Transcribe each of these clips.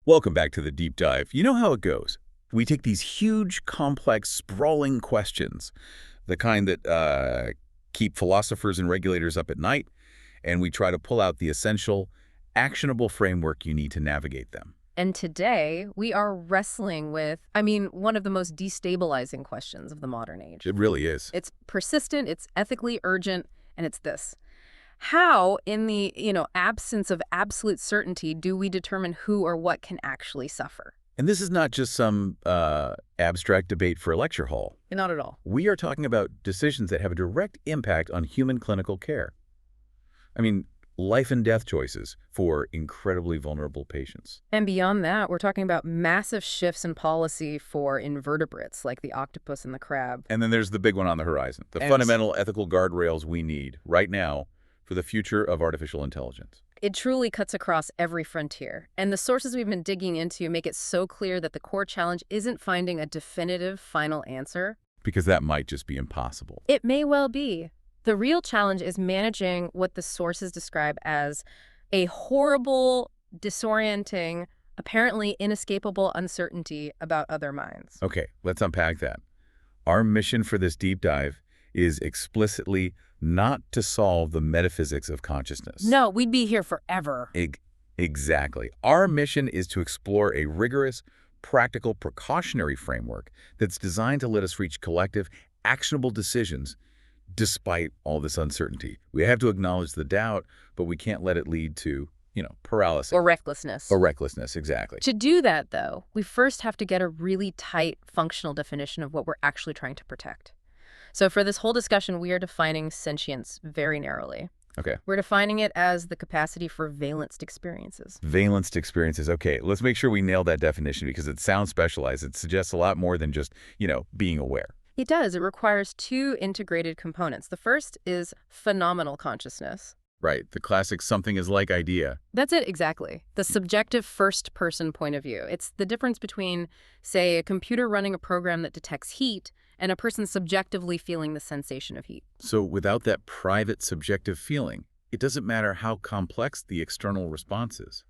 Welcome back to the deep dive. You know how it goes. We take these huge, complex, sprawling questions, the kind that keep philosophers and regulators up at night, and we try to pull out the essential, actionable framework you need to navigate them. And today, we are wrestling with, one of the most destabilizing questions of the modern age. It really is. It's persistent, it's ethically urgent, and it's this. How, in the, absence of absolute certainty, do we determine who or what can actually suffer? And this is not just some abstract debate for a lecture hall. Not at all. We are talking about decisions that have a direct impact on human clinical care. Life and death choices for incredibly vulnerable patients. And beyond that, we're talking about massive shifts in policy for invertebrates, like the octopus and the crab. And then there's the big one on the horizon, the fundamental ethical guardrails we need right now for the future of artificial intelligence. It truly cuts across every frontier. And the sources we've been digging into make it so clear that the core challenge isn't finding a definitive final answer. Because that might just be impossible. It may well be. The real challenge is managing what the sources describe as a horrible, disorienting, apparently inescapable uncertainty about other minds. Okay, let's unpack that. Our mission for this deep dive is explicitly not to solve the metaphysics of consciousness. No, we'd be here forever. Exactly. Our mission is to explore a rigorous, practical, precautionary framework that's designed to let us reach collective, actionable decisions despite all this uncertainty. We have to acknowledge the doubt, but we can't let it lead to, paralysis. Or recklessness. Or recklessness, exactly. To do that, though, we first have to get a really tight functional definition of what we're actually trying to protect. So for this whole discussion, we are defining sentience very narrowly. Okay. We're defining it as the capacity for valenced experiences. Valenced experiences. Okay, let's make sure we nail that definition because it sounds specialized. It suggests a lot more than just, being aware. It does. It requires two integrated components. The first is phenomenal consciousness. Right. The classic something is like idea. That's it, exactly. The subjective first-person point of view. It's the difference between, say, a computer running a program that detects heat and a person subjectively feeling the sensation of heat. So without that private subjective feeling, it doesn't matter how complex the external response is.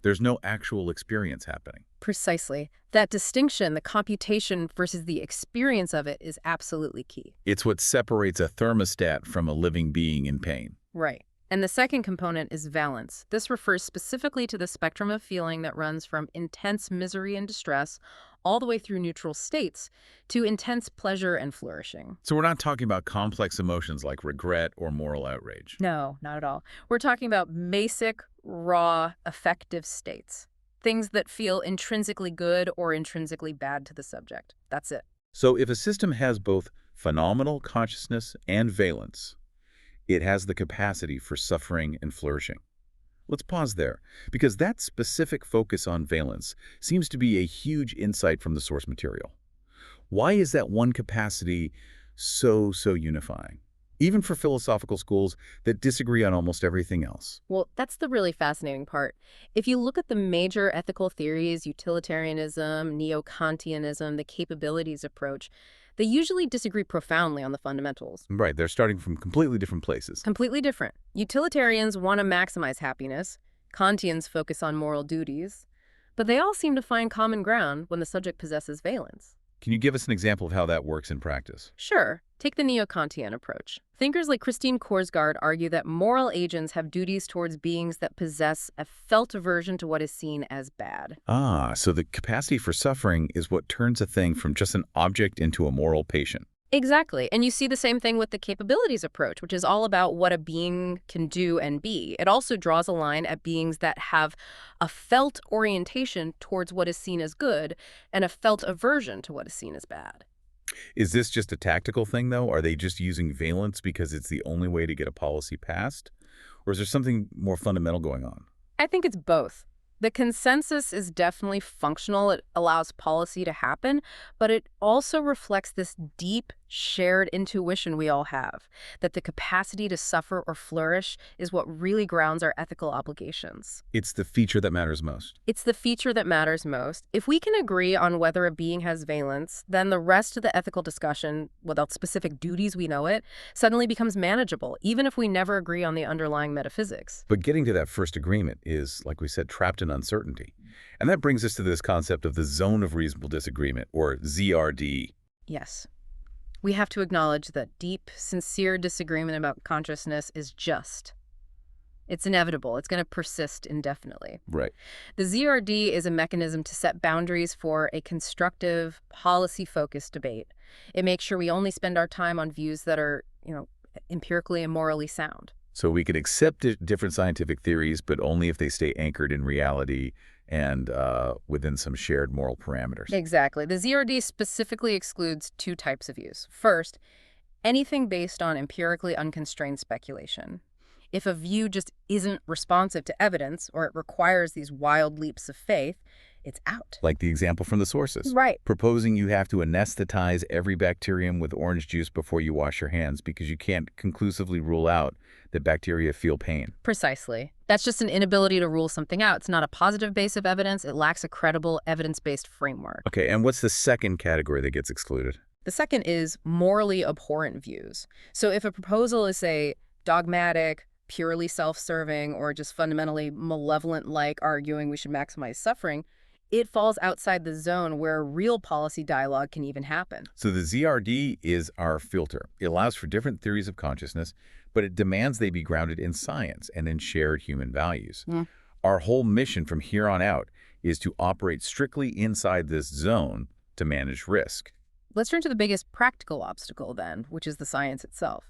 There's no actual experience happening. Precisely. That distinction, the computation versus the experience of it, is absolutely key. It's what separates a thermostat from a living being in pain. Right. And the second component is valence. This refers specifically to the spectrum of feeling that runs from intense misery and distress all the way through neutral states to intense pleasure and flourishing. So we're not talking about complex emotions like regret or moral outrage. No, not at all. We're talking about basic, raw, affective states. Things that feel intrinsically good or intrinsically bad to the subject. That's it. So if a system has both phenomenal consciousness and valence, it has the capacity for suffering and flourishing. Let's pause there, because that specific focus on valence seems to be a huge insight from the source material. Why is that one capacity so unifying, even for philosophical schools that disagree on almost everything else? Well, that's the really fascinating part. If you look at the major ethical theories, utilitarianism, neo-Kantianism, the capabilities approach, they usually disagree profoundly on the fundamentals. Right, they're starting from completely different places. Completely different. Utilitarians want to maximize happiness. Kantians focus on moral duties. But they all seem to find common ground when the subject possesses valence. Can you give us an example of how that works in practice? Sure. Take the neo-Kantian approach. Thinkers like Christine Korsgaard argue that moral agents have duties towards beings that possess a felt aversion to what is seen as bad. Ah, so the capacity for suffering is what turns a thing from just an object into a moral patient. Exactly. And you see the same thing with the capabilities approach, which is all about what a being can do and be. It also draws a line at beings that have a felt orientation towards what is seen as good and a felt aversion to what is seen as bad. Is this just a tactical thing, though? Are they just using valence because it's the only way to get a policy passed? Or is there something more fundamental going on? I think it's both. The consensus is definitely functional. It allows policy to happen, but it also reflects this deep shared intuition we all have, that the capacity to suffer or flourish is what really grounds our ethical obligations. It's the feature that matters most. It's the feature that matters most. If we can agree on whether a being has valence, then the rest of the ethical discussion, without specific duties we know it, suddenly becomes manageable, even if we never agree on the underlying metaphysics. But getting to that first agreement is, like we said, trapped in uncertainty. And that brings us to this concept of the zone of reasonable disagreement, or ZRD. Yes. We have to acknowledge that deep, sincere disagreement about consciousness is just. It's inevitable. It's going to persist indefinitely. Right. The ZRD is a mechanism to set boundaries for a constructive, policy-focused debate. It makes sure we only spend our time on views that are, empirically and morally sound. So we can accept different scientific theories, but only if they stay anchored in reality and within some shared moral parameters. Exactly. The ZRD specifically excludes two types of views. First, anything based on empirically unconstrained speculation. If a view just isn't responsive to evidence, or it requires these wild leaps of faith, it's out. Like the example from the sources. Right. Proposing you have to anesthetize every bacterium with orange juice before you wash your hands because you can't conclusively rule out that bacteria feel pain. Precisely. That's just an inability to rule something out. It's not a positive base of evidence. It lacks a credible, evidence-based framework. Okay, and what's the second category that gets excluded? The second is morally abhorrent views. So if a proposal is, say, dogmatic, purely self-serving, or just fundamentally malevolent, like arguing we should maximize suffering, it falls outside the zone where real policy dialogue can even happen. So the ZRD is our filter. It allows for different theories of consciousness, but it demands they be grounded in science and in shared human values. Our whole mission from here on out is to operate strictly inside this zone to manage risk. Let's turn to the biggest practical obstacle then, which is the science itself.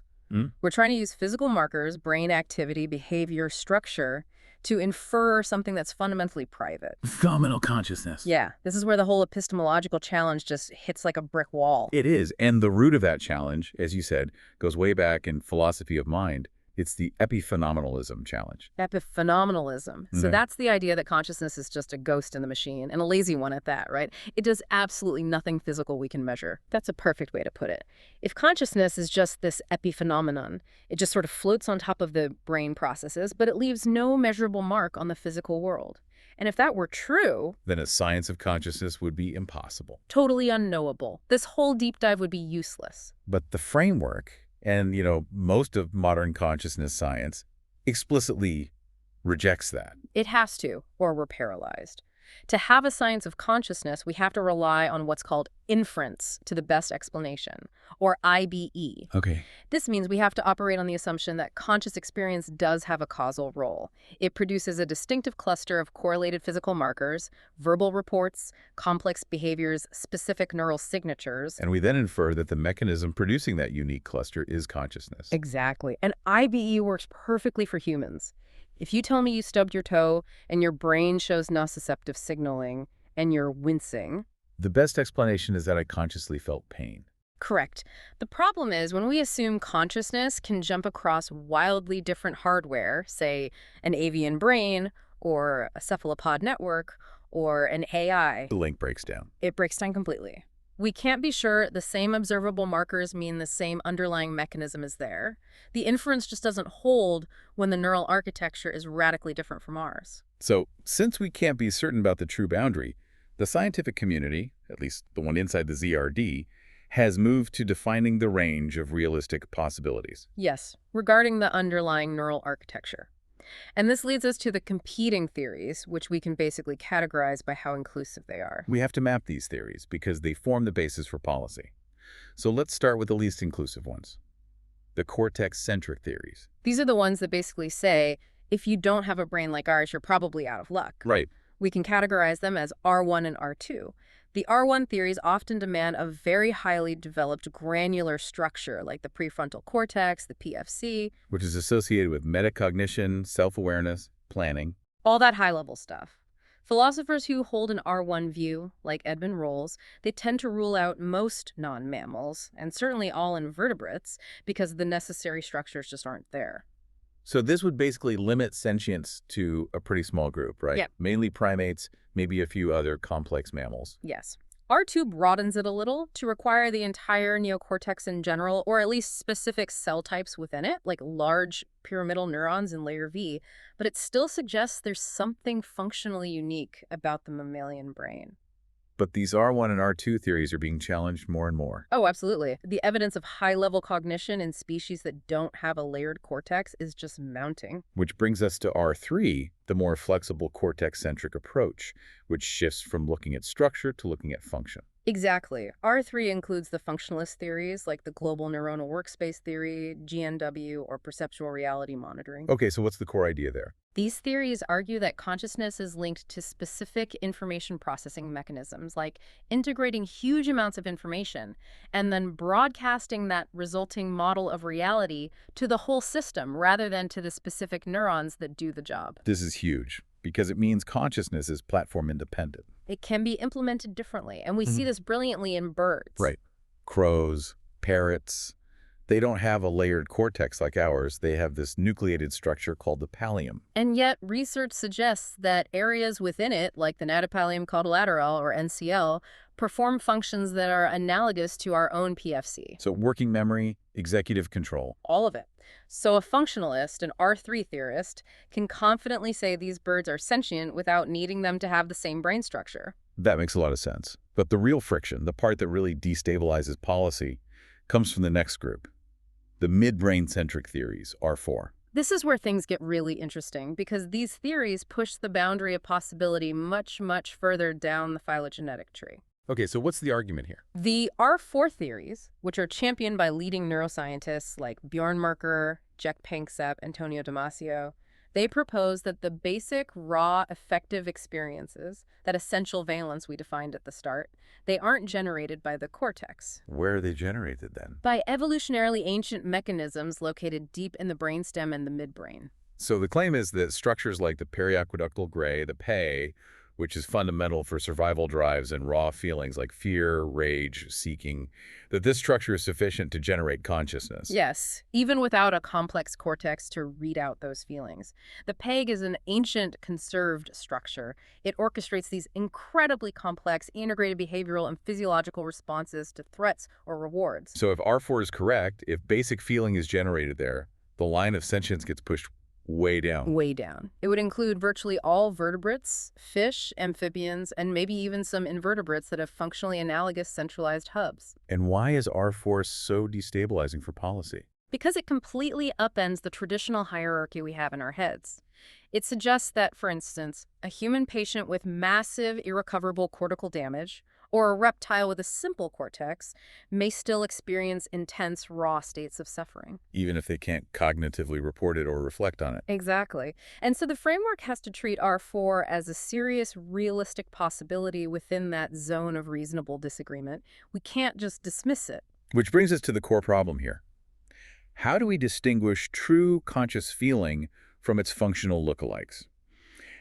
We're trying to use physical markers, brain activity, behavior, structure to infer something that's fundamentally private. Phenomenal consciousness. Yeah, this is where the whole epistemological challenge just hits like a brick wall. It is. And the root of that challenge, as you said, goes way back in philosophy of mind. It's the epiphenomenalism challenge. Epiphenomenalism. So that's the idea that consciousness is just a ghost in the machine, and a lazy one at that, right? It does absolutely nothing physical we can measure. That's a perfect way to put it. If consciousness is just this epiphenomenon, it just sort of floats on top of the brain processes, but it leaves no measurable mark on the physical world. And if that were true, then a science of consciousness would be impossible. Totally unknowable. This whole deep dive would be useless. But the framework, and, most of modern consciousness science explicitly rejects that. It has to, or we're paralyzed. To have a science of consciousness, we have to rely on what's called inference to the best explanation, or IBE. Okay. This means we have to operate on the assumption that conscious experience does have a causal role. It produces a distinctive cluster of correlated physical markers, verbal reports, complex behaviors, specific neural signatures. And we then infer that the mechanism producing that unique cluster is consciousness. Exactly. And IBE works perfectly for humans. If you tell me you stubbed your toe and your brain shows nociceptive signaling and you're wincing. The best explanation is that I consciously felt pain. Correct. The problem is when we assume consciousness can jump across wildly different hardware, say an avian brain or a cephalopod network or an AI. The link breaks down. It breaks down completely. We can't be sure the same observable markers mean the same underlying mechanism is there. The inference just doesn't hold when the neural architecture is radically different from ours. So, since we can't be certain about the true boundary, the scientific community, at least the one inside the ZRD, has moved to defining the range of realistic possibilities. Yes, regarding the underlying neural architecture. And this leads us to the competing theories, which we can basically categorize by how inclusive they are. We have to map these theories because they form the basis for policy. So let's start with the least inclusive ones, the cortex-centric theories. These are the ones that basically say, if you don't have a brain like ours, you're probably out of luck. Right. We can categorize them as R1 and R2. The R1 theories often demand a very highly developed granular structure, like the prefrontal cortex, the PFC. Which is associated with metacognition, self-awareness, planning. All that high-level stuff. Philosophers who hold an R1 view, like Edmund Rolls, they tend to rule out most non-mammals, and certainly all invertebrates, because the necessary structures just aren't there. So this would basically limit sentience to a pretty small group, right? Yep. Mainly primates, maybe a few other complex mammals. Yes. R2 broadens it a little to require the entire neocortex in general, or at least specific cell types within it, like large pyramidal neurons in layer V, but it still suggests there's something functionally unique about the mammalian brain. But these R1 and R2 theories are being challenged more and more, Oh, absolutely. The evidence of high-level cognition in species that don't have a layered cortex is just mounting. which brings us to R3, the more flexible cortex-centric approach, which shifts from looking at structure to looking at function. Exactly. R3 includes the functionalist theories like the global neuronal workspace theory, GNW, or perceptual reality monitoring. Okay, so what's the core idea there? These theories argue that consciousness is linked to specific information processing mechanisms, like integrating huge amounts of information and then broadcasting that resulting model of reality to the whole system rather than to the specific neurons that do the job. This is huge, because it means consciousness is platform independent. It can be implemented differently, and we see this brilliantly in birds. Right. Crows, parrots, they don't have a layered cortex like ours. They have this nucleated structure called the pallium. And yet, research suggests that areas within it, like the natopallium caudalateral or NCL, perform functions that are analogous to our own PFC. So working memory, executive control. All of it. So a functionalist, an R3 theorist, can confidently say these birds are sentient without needing them to have the same brain structure. That makes a lot of sense. But the real friction, the part that really destabilizes policy, comes from the next group. The midbrain-centric theories, R4. This is where things get really interesting because these theories push the boundary of possibility much, much further down the phylogenetic tree. Okay, so what's the argument here? The R4 theories, which are championed by leading neuroscientists like Bjorn Merker, Jack Panksepp, Antonio Damasio, they propose that the basic, raw, effective experiences, that essential valence we defined at the start, they aren't generated by the cortex. Where are they generated then? By evolutionarily ancient mechanisms located deep in the brainstem and the midbrain. So the claim is that structures like the periaqueductal gray, the PEI, which is fundamental for survival drives and raw feelings like fear, rage, seeking, that this structure is sufficient to generate consciousness. Yes, even without a complex cortex to read out those feelings. The PEG is an ancient, conserved structure. It orchestrates these incredibly complex, integrated behavioral and physiological responses to threats or rewards. So if R4 is correct, if basic feeling is generated there, the line of sentience gets pushed way down. Way down. It would include virtually all vertebrates, fish, amphibians, and maybe even some invertebrates that have functionally analogous centralized hubs. And why is R4 so destabilizing for policy? Because it completely upends the traditional hierarchy we have in our heads. It suggests that, for instance, a human patient with massive, irrecoverable cortical damage or a reptile with a simple cortex may still experience intense, raw states of suffering. Even if they can't cognitively report it or reflect on it. Exactly. And so the framework has to treat R4 as a serious, realistic possibility within that zone of reasonable disagreement. We can't just dismiss it. Which brings us to the core problem here. How do we distinguish true conscious feeling from its functional lookalikes?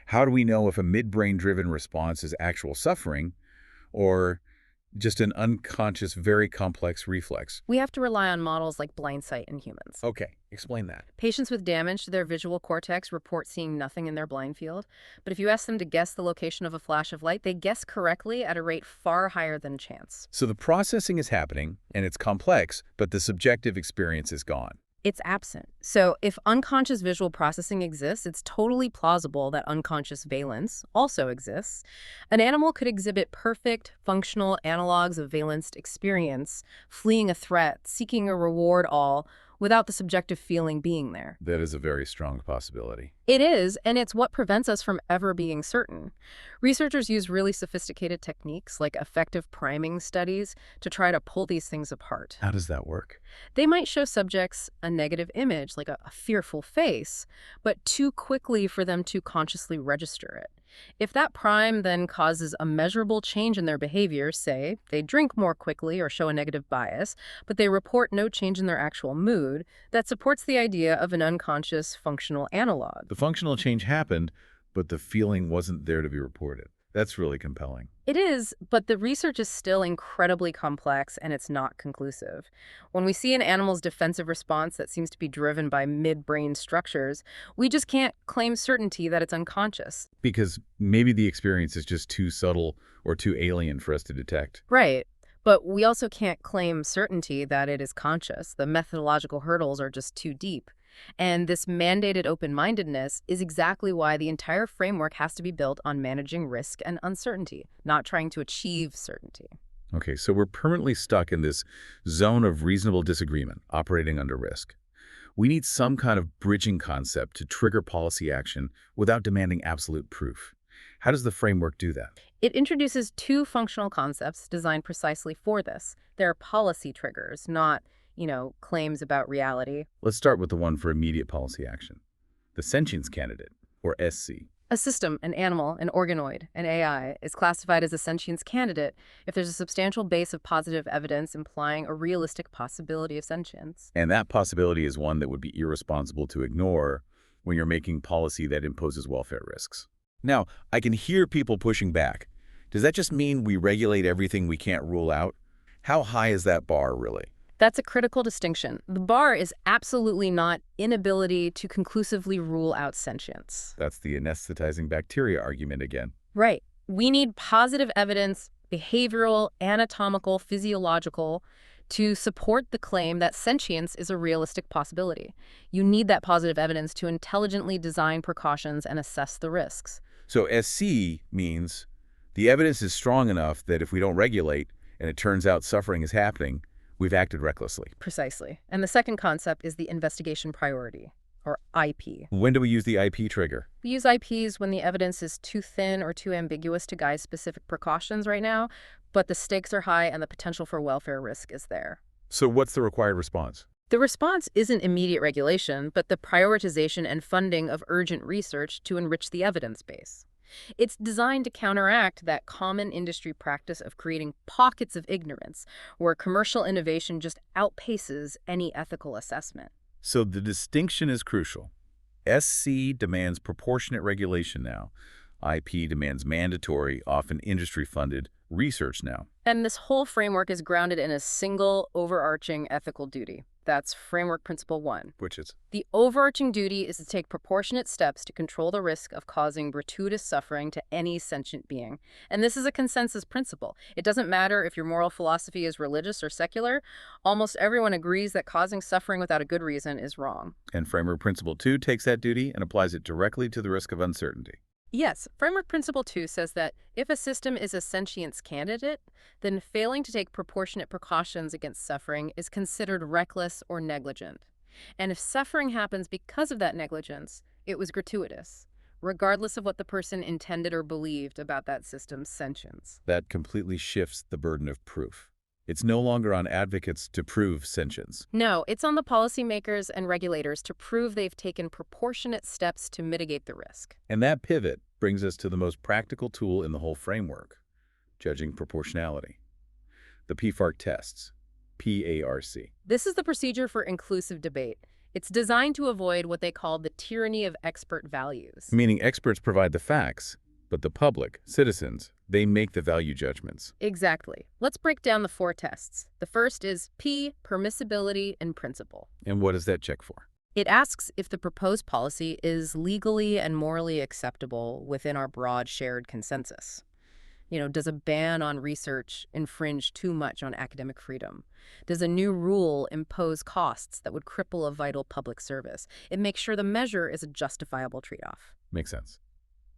How do we know if a midbrain-driven response is actual suffering or just an unconscious, very complex reflex? We have to rely on models like blind sight in humans. Okay, explain that. Patients with damage to their visual cortex report seeing nothing in their blind field. But if you ask them to guess the location of a flash of light, they guess correctly at a rate far higher than chance. So the processing is happening, and it's complex, but the subjective experience is gone. It's absent. So if unconscious visual processing exists, it's totally plausible that unconscious valence also exists. An animal could exhibit perfect, functional analogs of valenced experience, fleeing a threat, seeking a reward, all without the subjective feeling being there. That is a very strong possibility. It is, and it's what prevents us from ever being certain. Researchers use really sophisticated techniques like affective priming studies to try to pull these things apart. How does that work? They might show subjects a negative image, like a fearful face, but too quickly for them to consciously register it. If that prime then causes a measurable change in their behavior, say they drink more quickly or show a negative bias, but they report no change in their actual mood, that supports the idea of an unconscious functional analog. The functional change happened, but the feeling wasn't there to be reported. That's really compelling. It is, but the research is still incredibly complex and it's not conclusive. When we see an animal's defensive response that seems to be driven by midbrain structures, we just can't claim certainty that it's unconscious. Because maybe the experience is just too subtle or too alien for us to detect. Right. But we also can't claim certainty that it is conscious. The methodological hurdles are just too deep. And this mandated open-mindedness is exactly why the entire framework has to be built on managing risk and uncertainty, not trying to achieve certainty. Okay, so we're permanently stuck in this zone of reasonable disagreement, operating under risk. We need some kind of bridging concept to trigger policy action without demanding absolute proof. How does the framework do that? It introduces two functional concepts designed precisely for this. There are policy triggers, not, claims about reality. Let's start with the one for immediate policy action. The sentience candidate, or SC. A system, an animal, an organoid, an AI, is classified as a sentience candidate if there's a substantial base of positive evidence implying a realistic possibility of sentience. And that possibility is one that would be irresponsible to ignore when you're making policy that imposes welfare risks. Now, I can hear people pushing back. Does that just mean we regulate everything we can't rule out? How high is that bar, really? That's a critical distinction. The bar is absolutely not inability to conclusively rule out sentience. That's the anesthetizing bacteria argument again. Right. We need positive evidence, behavioral, anatomical, physiological, to support the claim that sentience is a realistic possibility. You need that positive evidence to intelligently design precautions and assess the risks. So SC means the evidence is strong enough that if we don't regulate and it turns out suffering is happening, we've acted recklessly. Precisely. And the second concept is the investigation priority, or IP. When do we use the IP trigger? We use IPs when the evidence is too thin or too ambiguous to guide specific precautions right now, but the stakes are high and the potential for welfare risk is there. So what's the required response? The response isn't immediate regulation, but the prioritization and funding of urgent research to enrich the evidence base. It's designed to counteract that common industry practice of creating pockets of ignorance, where commercial innovation just outpaces any ethical assessment. So the distinction is crucial. SC demands proportionate regulation now. IP demands mandatory, often industry-funded, research now. And this whole framework is grounded in a single, overarching ethical duty. That's Framework Principle 1. Which is? The overarching duty is to take proportionate steps to control the risk of causing gratuitous suffering to any sentient being. And this is a consensus principle. It doesn't matter if your moral philosophy is religious or secular. Almost everyone agrees that causing suffering without a good reason is wrong. And Framework Principle 2 takes that duty and applies it directly to the risk of uncertainty. Yes, Framework Principle 2 says that if a system is a sentience candidate, then failing to take proportionate precautions against suffering is considered reckless or negligent. And if suffering happens because of that negligence, it was gratuitous, regardless of what the person intended or believed about that system's sentience. That completely shifts the burden of proof. It's no longer on advocates to prove sentience. No, it's on the policymakers and regulators to prove they've taken proportionate steps to mitigate the risk. And that pivot brings us to the most practical tool in the whole framework, judging proportionality. The PFARC tests, PARC. This is the procedure for inclusive debate. It's designed to avoid what they call the tyranny of expert values. Meaning experts provide the facts, but the public, citizens, they make the value judgments. Exactly. Let's break down the 4 tests. The first is P, permissibility and principle. And what does that check for? It asks if the proposed policy is legally and morally acceptable within our broad shared consensus. Does a ban on research infringe too much on academic freedom? Does a new rule impose costs that would cripple a vital public service? It makes sure the measure is a justifiable trade-off. Makes sense.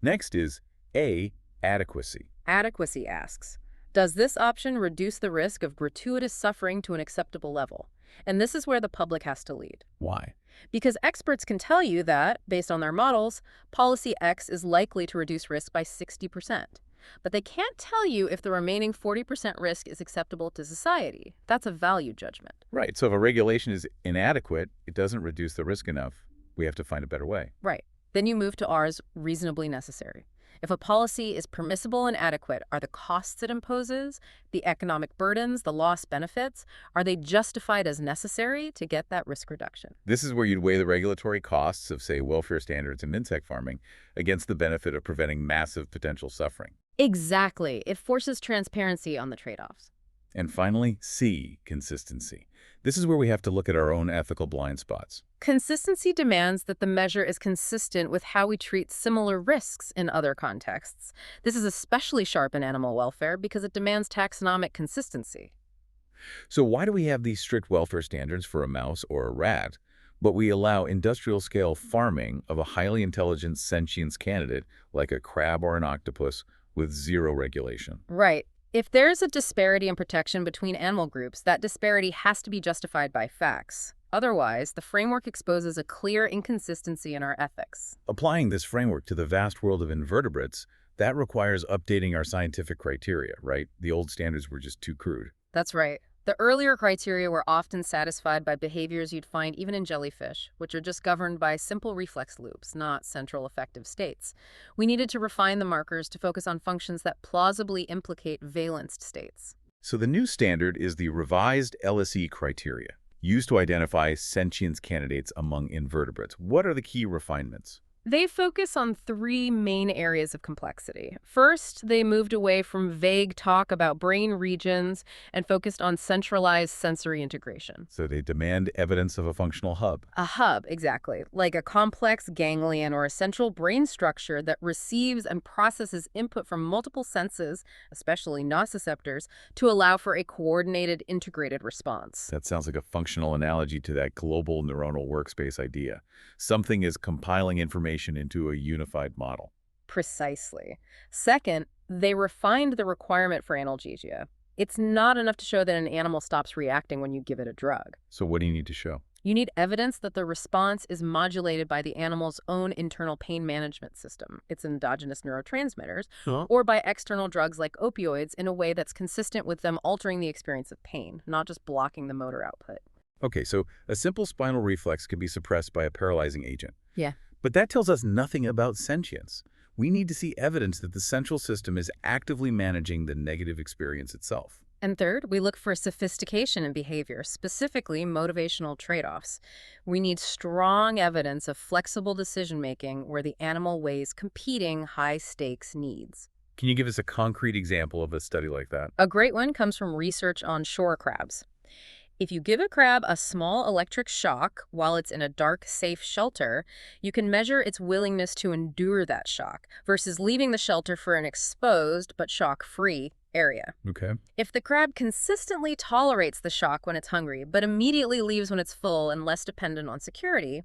Next is A, adequacy. Adequacy asks, does this option reduce the risk of gratuitous suffering to an acceptable level? And this is where the public has to lead. Why? Because experts can tell you that, based on their models, policy X is likely to reduce risk by 60%. But they can't tell you if the remaining 40% risk is acceptable to society. That's a value judgment. Right. So if a regulation is inadequate, it doesn't reduce the risk enough. We have to find a better way. Right. Then you move to R's, reasonably necessary. If a policy is permissible and adequate, are the costs it imposes, the economic burdens, the lost benefits, are they justified as necessary to get that risk reduction? This is where you'd weigh the regulatory costs of, say, welfare standards in insect farming against the benefit of preventing massive potential suffering. Exactly. It forces transparency on the trade-offs. And finally, C, consistency. This is where we have to look at our own ethical blind spots. Consistency demands that the measure is consistent with how we treat similar risks in other contexts. This is especially sharp in animal welfare because it demands taxonomic consistency. So why do we have these strict welfare standards for a mouse or a rat, but we allow industrial-scale farming of a highly intelligent sentience candidate like a crab or an octopus with zero regulation? Right. If there's a disparity in protection between animal groups, that disparity has to be justified by facts. Otherwise, the framework exposes a clear inconsistency in our ethics. Applying this framework to the vast world of invertebrates, that requires updating our scientific criteria, right? The old standards were just too crude. That's right. The earlier criteria were often satisfied by behaviors you'd find even in jellyfish, which are just governed by simple reflex loops, not central effective states. We needed to refine the markers to focus on functions that plausibly implicate valenced states. So the new standard is the revised LSE criteria, used to identify sentience candidates among invertebrates. What are the key refinements? They focus on three main areas of complexity. First, they moved away from vague talk about brain regions and focused on centralized sensory integration. So they demand evidence of a functional hub. A hub, exactly, like a complex ganglion or a central brain structure that receives and processes input from multiple senses, especially nociceptors, to allow for a coordinated, integrated response. That sounds like a functional analogy to that global neuronal workspace idea. Something is compiling information into a unified model. Precisely. Second, they refined the requirement for analgesia. It's not enough to show that an animal stops reacting when you give it a drug. So what do you need to show? You need evidence that the response is modulated by the animal's own internal pain management system, its endogenous neurotransmitters, or by external drugs like opioids in a way that's consistent with them altering the experience of pain, not just blocking the motor output. Okay, so a simple spinal reflex can be suppressed by a paralyzing agent. Yeah. But that tells us nothing about sentience. We need to see evidence that the central system is actively managing the negative experience itself. And third, we look for sophistication in behavior, specifically motivational trade-offs. We need strong evidence of flexible decision-making where the animal weighs competing high-stakes needs. Can you give us a concrete example of a study like that? A great one comes from research on shore crabs. If you give a crab a small electric shock while it's in a dark, safe shelter, you can measure its willingness to endure that shock versus leaving the shelter for an exposed but shock-free area. Okay. If the crab consistently tolerates the shock when it's hungry, but immediately leaves when it's full and less dependent on security,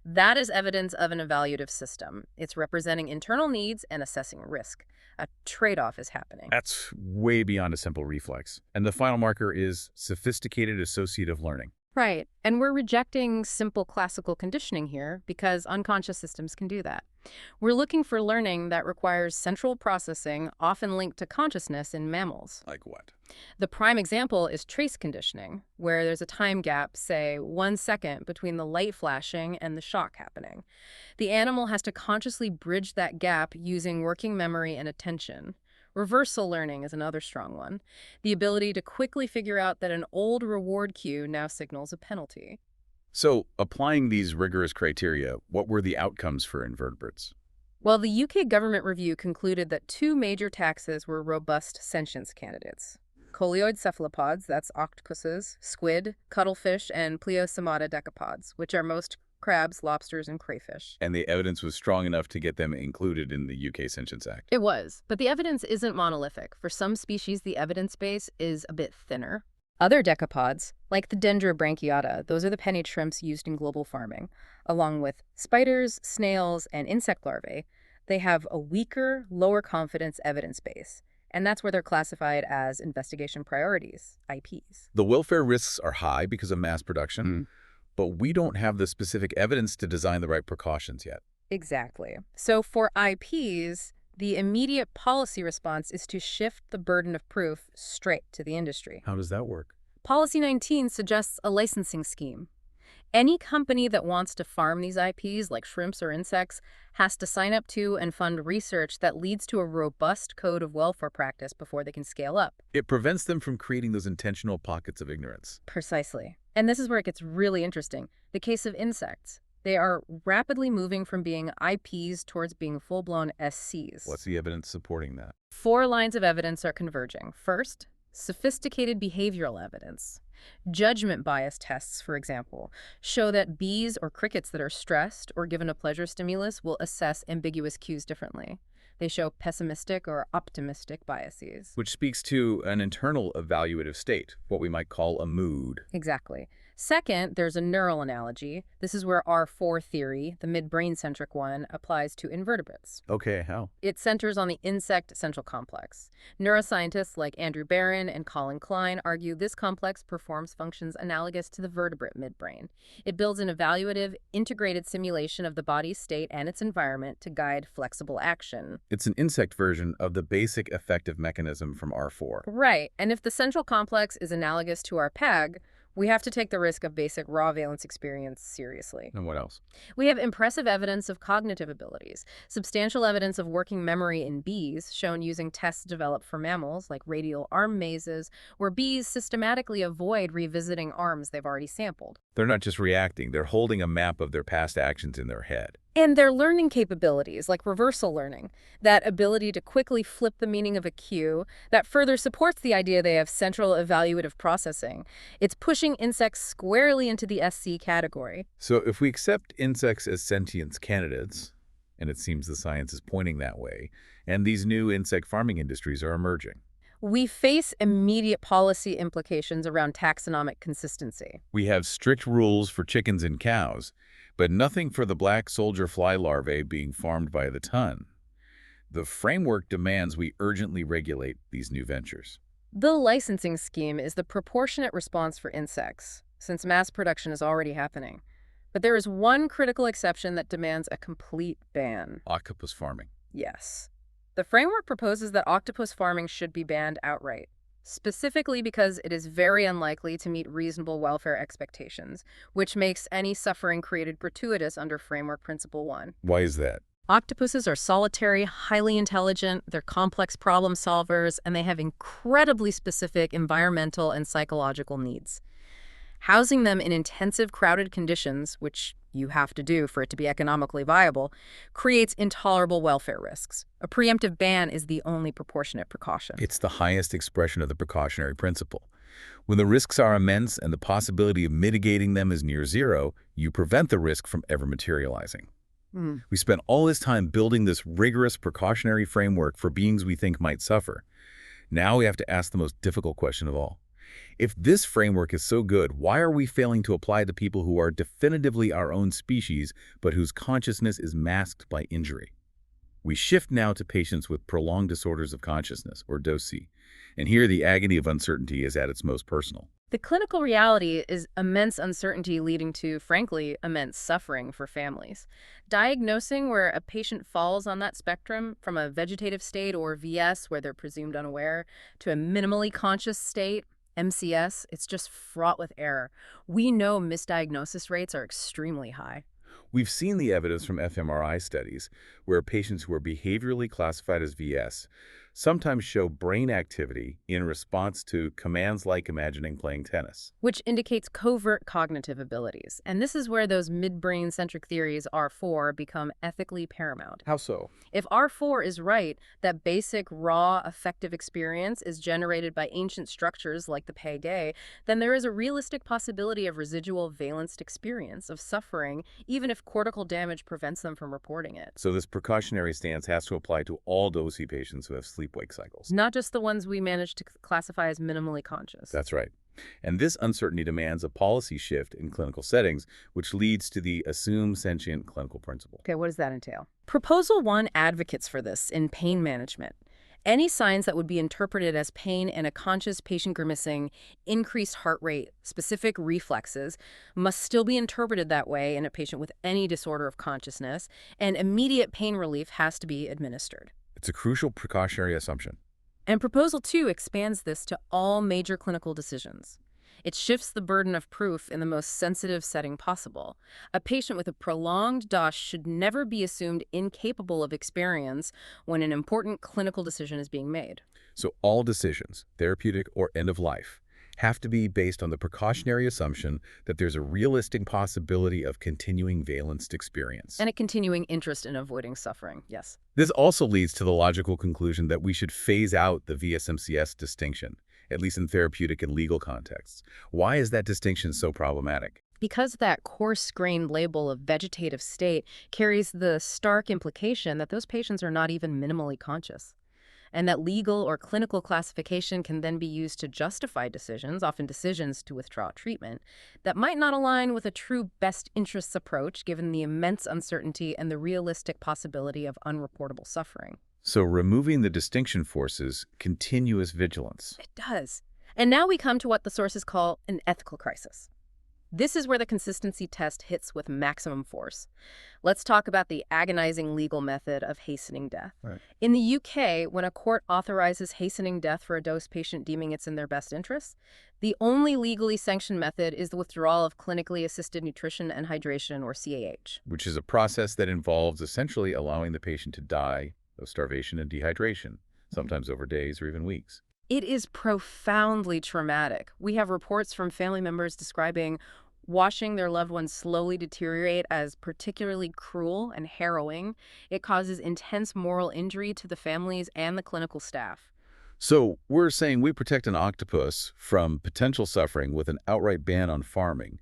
that is evidence of an evaluative system. It's representing internal needs and assessing risk. A trade-off is happening. That's way beyond a simple reflex. And the final marker is sophisticated associative learning. Right. And we're rejecting simple classical conditioning here because unconscious systems can do that. We're looking for learning that requires central processing, often linked to consciousness in mammals. Like what? The prime example is trace conditioning, where there's a time gap, say 1 second, between the light flashing and the shock happening. The animal has to consciously bridge that gap using working memory and attention. Reversal learning is another strong one. The ability to quickly figure out that an old reward cue now signals a penalty. So, applying these rigorous criteria, what were the outcomes for invertebrates? Well, the UK government review concluded that 2 major taxes were robust sentience candidates. Coleoid cephalopods, that's octopuses, squid, cuttlefish, and Pleosomata decapods, which are most crabs, lobsters, and crayfish. And the evidence was strong enough to get them included in the UK Sentience Act. It was, but the evidence isn't monolithic. For some species, the evidence base is a bit thinner. Other decapods, like the Dendrobranchiata, those are the pennied shrimps used in global farming, along with spiders, snails, and insect larvae, they have a weaker, lower confidence evidence base. And that's where they're classified as investigation priorities, IPs. The welfare risks are high because of mass production, but we don't have the specific evidence to design the right precautions yet. Exactly. So for IPs, the immediate policy response is to shift the burden of proof straight to the industry. How does that work? Policy 19 suggests a licensing scheme. Any company that wants to farm these IPs, like shrimps or insects, has to sign up to and fund research that leads to a robust code of welfare practice before they can scale up. It prevents them from creating those intentional pockets of ignorance. Precisely. And this is where it gets really interesting. The case of insects. They are rapidly moving from being IPs towards being full-blown SCs. What's the evidence supporting that? 4 lines of evidence are converging. First, sophisticated behavioral evidence. Judgment bias tests, for example, show that bees or crickets that are stressed or given a pleasure stimulus will assess ambiguous cues differently. They show pessimistic or optimistic biases. Which speaks to an internal evaluative state, what we might call a mood. Exactly. Second, there's a neural analogy. This is where R4 theory, the midbrain-centric one, applies to invertebrates. Okay, how? It centers on the insect central complex. Neuroscientists like Andrew Barron and Colin Klein argue this complex performs functions analogous to the vertebrate midbrain. It builds an evaluative, integrated simulation of the body's state and its environment to guide flexible action. It's an insect version of the basic effective mechanism from R4. Right, and if the central complex is analogous to our PAG, we have to take the risk of basic raw valence experience seriously. And what else? We have impressive evidence of cognitive abilities, substantial evidence of working memory in bees, shown using tests developed for mammals, like radial arm mazes, where bees systematically avoid revisiting arms they've already sampled. They're not just reacting, they're holding a map of their past actions in their head. And their learning capabilities, like reversal learning, that ability to quickly flip the meaning of a cue, that further supports the idea they have central evaluative processing. It's pushing insects squarely into the SC category. So if we accept insects as sentience candidates, and it seems the science is pointing that way, and these new insect farming industries are emerging, We face immediate policy implications around taxonomic consistency. we have strict rules for chickens and cows, but nothing for the black soldier fly larvae being farmed by the ton. The framework demands we urgently regulate these new ventures. The licensing scheme is the proportionate response for insects, since mass production is already happening. But there is one critical exception that demands a complete ban. Octopus farming. Yes. The framework proposes that octopus farming should be banned outright, specifically because it is very unlikely to meet reasonable welfare expectations, which makes any suffering created gratuitous under Framework Principle 1. Why is that? Octopuses are solitary, highly intelligent, they're complex problem solvers, and they have incredibly specific environmental and psychological needs. Housing them in intensive, crowded conditions, which you have to do for it to be economically viable, creates intolerable welfare risks. A preemptive ban is the only proportionate precaution. It's the highest expression of the precautionary principle. When the risks are immense and the possibility of mitigating them is near zero, you prevent the risk from ever materializing. We spent all this time building this rigorous precautionary framework for beings we think might suffer. Now we have to ask the most difficult question of all. If this framework is so good, why are we failing to apply to people who are definitively our own species, but whose consciousness is masked by injury? We shift now to patients with prolonged disorders of consciousness, or DOSI, and here the agony of uncertainty is at its most personal. The clinical reality is immense uncertainty leading to, frankly, immense suffering for families. Diagnosing where a patient falls on that spectrum, from a vegetative state or VS, where they're presumed unaware, to a minimally conscious state, MCS, it's just fraught with error. We know misdiagnosis rates are extremely high. We've seen the evidence from fMRI studies where patients who are behaviorally classified as VS sometimes show brain activity in response to commands like imagining playing tennis. Which indicates covert cognitive abilities. And this is where those midbrain-centric theories R4 become ethically paramount. How so? If R4 is right, that basic, raw, affective experience is generated by ancient structures like the Paideia, then there is a realistic possibility of residual valenced experience of suffering, even if cortical damage prevents them from reporting it. So this precautionary stance has to apply to all DOSI patients who have sleep-wake cycles. Not just the ones we managed to classify as minimally conscious. That's right. And this uncertainty demands a policy shift in clinical settings, which leads to the assume sentient clinical principle. Okay, what does that entail? Proposal 1 advocates for this in pain management. Any signs that would be interpreted as pain in a conscious patient grimacing, increased heart rate, specific reflexes, must still be interpreted that way in a patient with any disorder of consciousness, and immediate pain relief has to be administered. It's a crucial precautionary assumption. And Proposal 2 expands this to all major clinical decisions. It shifts the burden of proof in the most sensitive setting possible. A patient with a prolonged DOS should never be assumed incapable of experience when an important clinical decision is being made. So all decisions, therapeutic or end of life, have to be based on the precautionary assumption that there's a realistic possibility of continuing valenced experience. And a continuing interest in avoiding suffering, yes. This also leads to the logical conclusion that we should phase out the VSMCS distinction, at least in therapeutic and legal contexts. Why is that distinction so problematic? Because that coarse-grained label of vegetative state carries the stark implication that those patients are not even minimally conscious, and that legal or clinical classification can then be used to justify decisions, often decisions to withdraw treatment, that might not align with a true best interests approach given the immense uncertainty and the realistic possibility of unreportable suffering. So removing the distinction forces continuous vigilance. It does. And now we come to what the sources call an ethical crisis. This is where the consistency test hits with maximum force. Let's talk about the agonizing legal method of hastening death. Right. In the UK, when a court authorizes hastening death for a dosed patient deeming it's in their best interests, the only legally sanctioned method is the withdrawal of clinically assisted nutrition and hydration, or CAH. Which is a process that involves essentially allowing the patient to die of starvation and dehydration, sometimes over days or even weeks. It is profoundly traumatic. We have reports from family members describing watching their loved ones slowly deteriorate as particularly cruel and harrowing. It causes intense moral injury to the families and the clinical staff. So we're saying we protect an octopus from potential suffering with an outright ban on farming,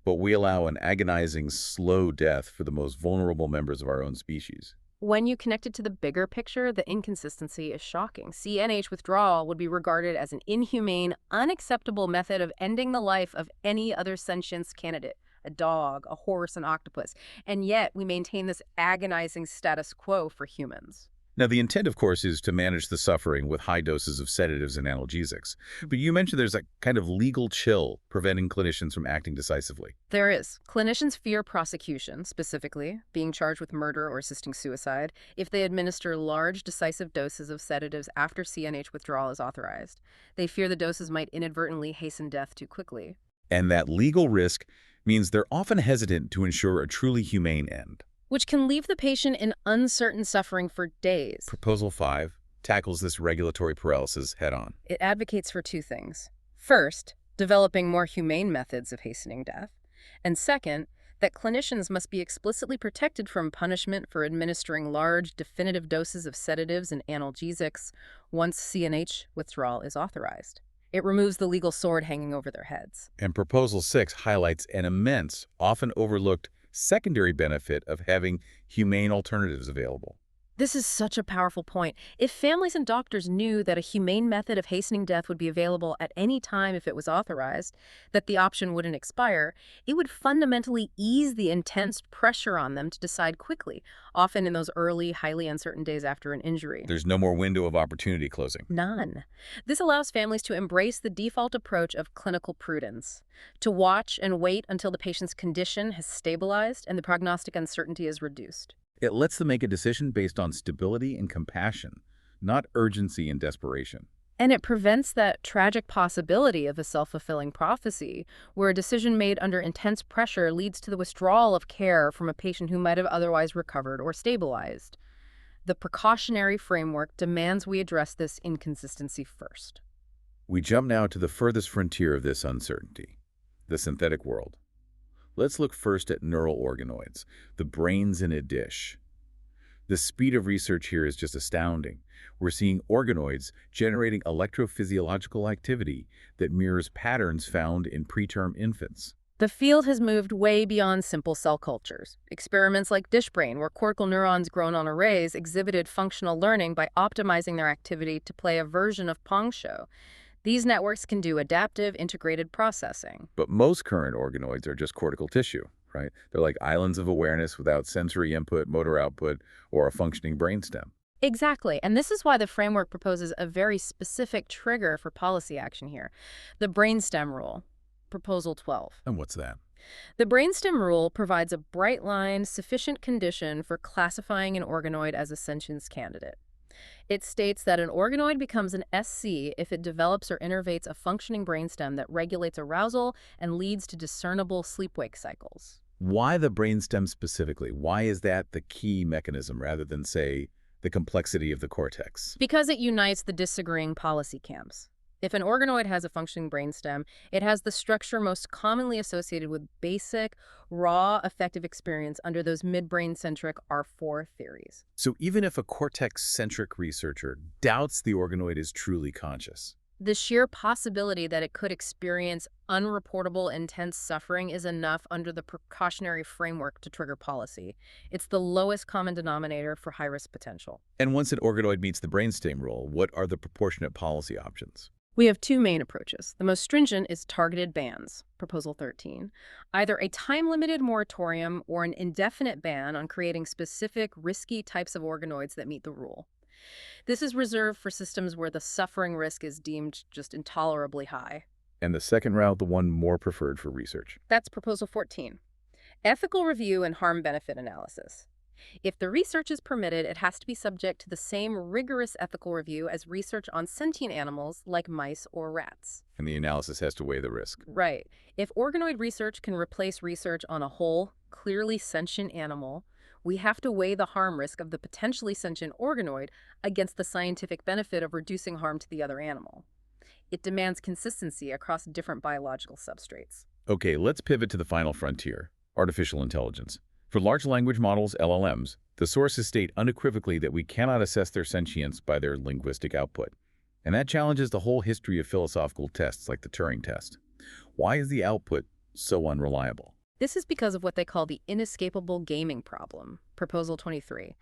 but we allow an agonizing, slow death for the most vulnerable members of our own species. When you connect it to the bigger picture, the inconsistency is shocking. CNH withdrawal would be regarded as an inhumane, unacceptable method of ending the life of any other sentience candidate, a dog, a horse, an octopus. And yet we maintain this agonizing status quo for humans. Now, the intent, of course, is to manage the suffering with high doses of sedatives and analgesics. But you mentioned there's a kind of legal chill preventing clinicians from acting decisively. There is. Clinicians fear prosecution, specifically being charged with murder or assisting suicide, if they administer large, decisive doses of sedatives after CNH withdrawal is authorized. They fear the doses might inadvertently hasten death too quickly. And that legal risk means they're often hesitant to ensure a truly humane end. Which can leave the patient in uncertain suffering for days. Proposal 5 tackles this regulatory paralysis head-on. It advocates for two things. First, developing more humane methods of hastening death. And second, that clinicians must be explicitly protected from punishment for administering large, definitive doses of sedatives and analgesics once CNH withdrawal is authorized. It removes the legal sword hanging over their heads. And Proposal 6 highlights an immense, often overlooked secondary benefit of having humane alternatives available. This is such a powerful point. If families and doctors knew that a humane method of hastening death would be available at any time if it was authorized, that the option wouldn't expire, it would fundamentally ease the intense pressure on them to decide quickly, often in those early, highly uncertain days after an injury. There's no more window of opportunity closing. None. This allows families to embrace the default approach of clinical prudence, to watch and wait until the patient's condition has stabilized and the prognostic uncertainty is reduced. It lets them make a decision based on stability and compassion, not urgency and desperation. And it prevents that tragic possibility of a self-fulfilling prophecy, where a decision made under intense pressure leads to the withdrawal of care from a patient who might have otherwise recovered or stabilized. The precautionary framework demands we address this inconsistency first. We jump now to the furthest frontier of this uncertainty, the synthetic world. Let's look first at neural organoids, the brains in a dish. The speed of research here is just astounding. We're seeing organoids generating electrophysiological activity that mirrors patterns found in preterm infants. The field has moved way beyond simple cell cultures. Experiments like dish brain, where cortical neurons grown on arrays exhibited functional learning by optimizing their activity to play a version of Pong show. These networks can do adaptive, integrated processing. But most current organoids are just cortical tissue, right? They're like islands of awareness without sensory input, motor output, or a functioning brainstem. Exactly, and this is why the framework proposes a very specific trigger for policy action here. The brainstem rule, Proposal 12. And what's that? The brainstem rule provides a bright line, sufficient condition for classifying an organoid as a sentience candidate. It states that an organoid becomes an SC if it develops or innervates a functioning brainstem that regulates arousal and leads to discernible sleep-wake cycles. Why the brainstem specifically? Why is that the key mechanism rather than, say, the complexity of the cortex? Because it unites the disagreeing policy camps. If an organoid has a functioning brainstem, it has the structure most commonly associated with basic, raw, affective experience under those midbrain-centric R4 theories. So even if a cortex-centric researcher doubts the organoid is truly conscious, The sheer possibility that it could experience unreportable intense suffering is enough under the precautionary framework to trigger policy. It's the lowest common denominator for high-risk potential. and once an organoid meets the brainstem rule, what are the proportionate policy options? We have two main approaches. The most stringent is targeted bans, Proposal 13, either a time-limited moratorium or an indefinite ban on creating specific risky types of organoids that meet the rule. This is reserved for systems where the suffering risk is deemed just intolerably high. And the second route, the one more preferred for research. That's Proposal 14. Ethical review and harm-benefit analysis. If the research is permitted, it has to be subject to the same rigorous ethical review as research on sentient animals like mice or rats. And the analysis has to weigh the risk. Right. If organoid research can replace research on a whole, clearly sentient animal, we have to weigh the harm risk of the potentially sentient organoid against the scientific benefit of reducing harm to the other animal. It demands consistency across different biological substrates. Okay, let's pivot to the final frontier, artificial intelligence. For large language models, LLMs, the sources state unequivocally that we cannot assess their sentience by their linguistic output. And that challenges the whole history of philosophical tests like the Turing test. Why is the output so unreliable? This is because of what they call the inescapable gaming problem, Proposal 23.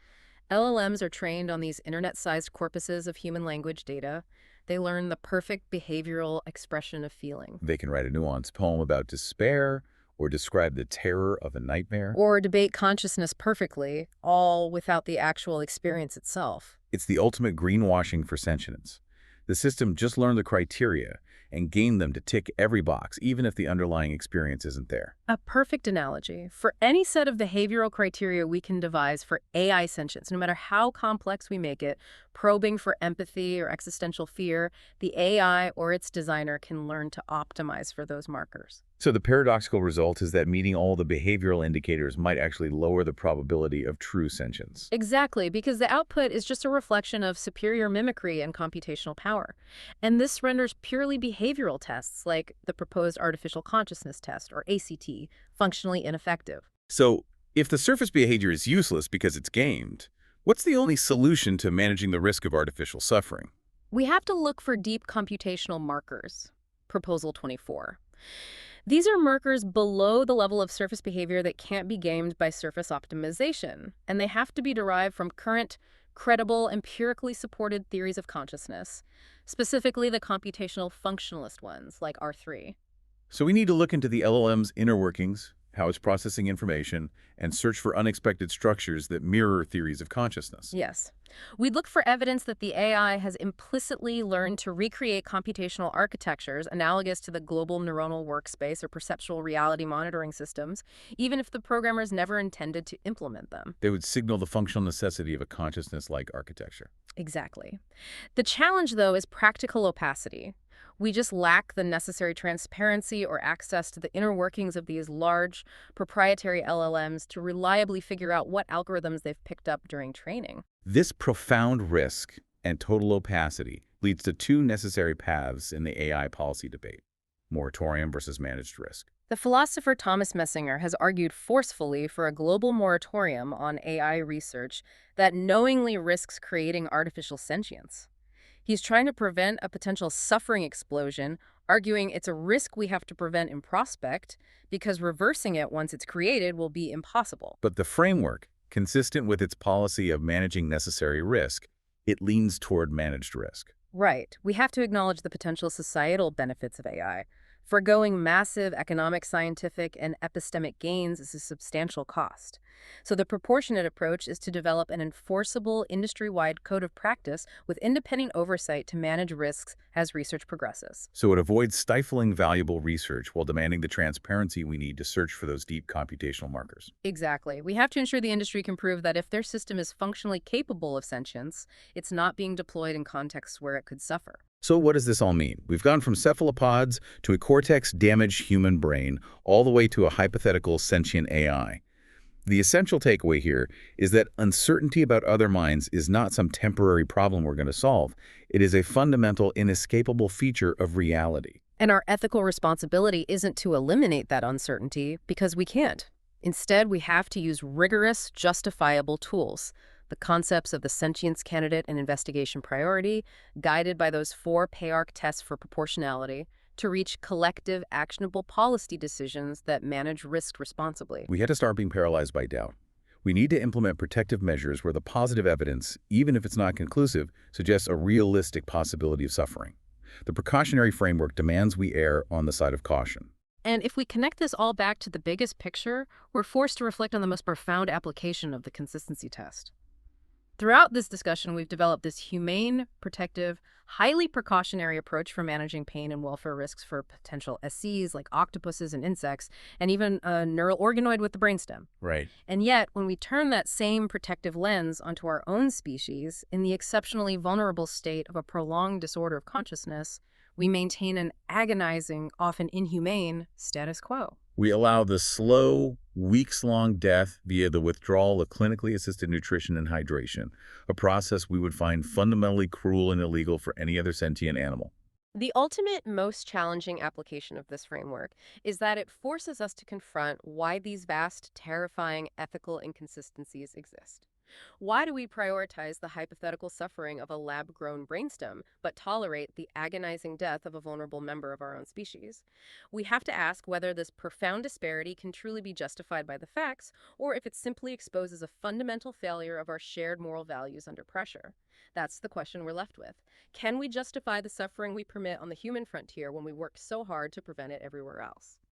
LLMs are trained on these internet-sized corpuses of human language data. They learn the perfect behavioral expression of feeling. They can write a nuanced poem about despair or describe the terror of a nightmare. Or debate consciousness perfectly, all without the actual experience itself. It's the ultimate greenwashing for sentience. The system just learned the criteria and gained them to tick every box, even if the underlying experience isn't there. A perfect analogy. For any set of behavioral criteria we can devise for AI sentience, no matter how complex we make it, probing for empathy or existential fear, the AI or its designer can learn to optimize for those markers. So the paradoxical result is that meeting all the behavioral indicators might actually lower the probability of true sentience. Exactly, because the output is just a reflection of superior mimicry and computational power. And this renders purely behavioral tests, like the proposed artificial consciousness test, or ACT, functionally ineffective. So if the surface behavior is useless because it's gamed, what's the only solution to managing the risk of artificial suffering? We have to look for deep computational markers, Proposal 24. These are markers below the level of surface behavior that can't be gamed by surface optimization, and they have to be derived from current, credible, empirically supported theories of consciousness, specifically the computational functionalist ones, like R3. So we need to look into the LLM's inner workings, how it's processing information, and search for unexpected structures that mirror theories of consciousness. Yes. We'd look for evidence that the AI has implicitly learned to recreate computational architectures analogous to the global neuronal workspace or perceptual reality monitoring systems, even if the programmers never intended to implement them. They would signal the functional necessity of a consciousness-like architecture. Exactly. The challenge, though, is practical opacity. We just lack the necessary transparency or access to the inner workings of these large, proprietary LLMs to reliably figure out what algorithms they've picked up during training. This profound risk and total opacity leads to two necessary paths in the AI policy debate: moratorium versus managed risk. The philosopher Thomas Messinger has argued forcefully for a global moratorium on AI research that knowingly risks creating artificial sentience. He's trying to prevent a potential suffering explosion, arguing it's a risk we have to prevent in prospect because reversing it once it's created will be impossible. But the framework, consistent with its policy of managing necessary risk, it leans toward managed risk. Right. We have to acknowledge the potential societal benefits of AI. Forgoing massive economic, scientific, and epistemic gains is a substantial cost. So the proportionate approach is to develop an enforceable, industry-wide code of practice with independent oversight to manage risks as research progresses. So it avoids stifling valuable research while demanding the transparency we need to search for those deep computational markers. Exactly. We have to ensure the industry can prove that if their system is functionally capable of sentience, it's not being deployed in contexts where it could suffer. So what does this all mean? We've gone from cephalopods to a cortex-damaged human brain, all the way to a hypothetical sentient AI. The essential takeaway here is that uncertainty about other minds is not some temporary problem we're going to solve. It is a fundamental, inescapable feature of reality. And our ethical responsibility isn't to eliminate that uncertainty, because we can't. Instead, we have to use rigorous, justifiable tools. The concepts of the sentience candidate and investigation priority, guided by those 4 PAYARC tests for proportionality, to reach collective, actionable policy decisions that manage risk responsibly. We had to start being paralyzed by doubt. We need to implement protective measures where the positive evidence, even if it's not conclusive, suggests a realistic possibility of suffering. The precautionary framework demands we err on the side of caution. And if we connect this all back to the biggest picture, we're forced to reflect on the most profound application of the consistency test. Throughout this discussion, we've developed this humane, protective, highly precautionary approach for managing pain and welfare risks for potential SCs like octopuses and insects, and even a neural organoid with the brainstem. Right. And yet, when we turn that same protective lens onto our own species, in the exceptionally vulnerable state of a prolonged disorder of consciousness, we maintain an agonizing, often inhumane, status quo. We allow the slow, weeks-long death via the withdrawal of clinically assisted nutrition and hydration, a process we would find fundamentally cruel and illegal for any other sentient animal. The ultimate, most challenging application of this framework is that it forces us to confront why these vast, terrifying ethical inconsistencies exist. Why do we prioritize the hypothetical suffering of a lab-grown brainstem, but tolerate the agonizing death of a vulnerable member of our own species? We have to ask whether this profound disparity can truly be justified by the facts, or if it simply exposes a fundamental failure of our shared moral values under pressure. That's the question we're left with. Can we justify the suffering we permit on the human frontier when we work so hard to prevent it everywhere else?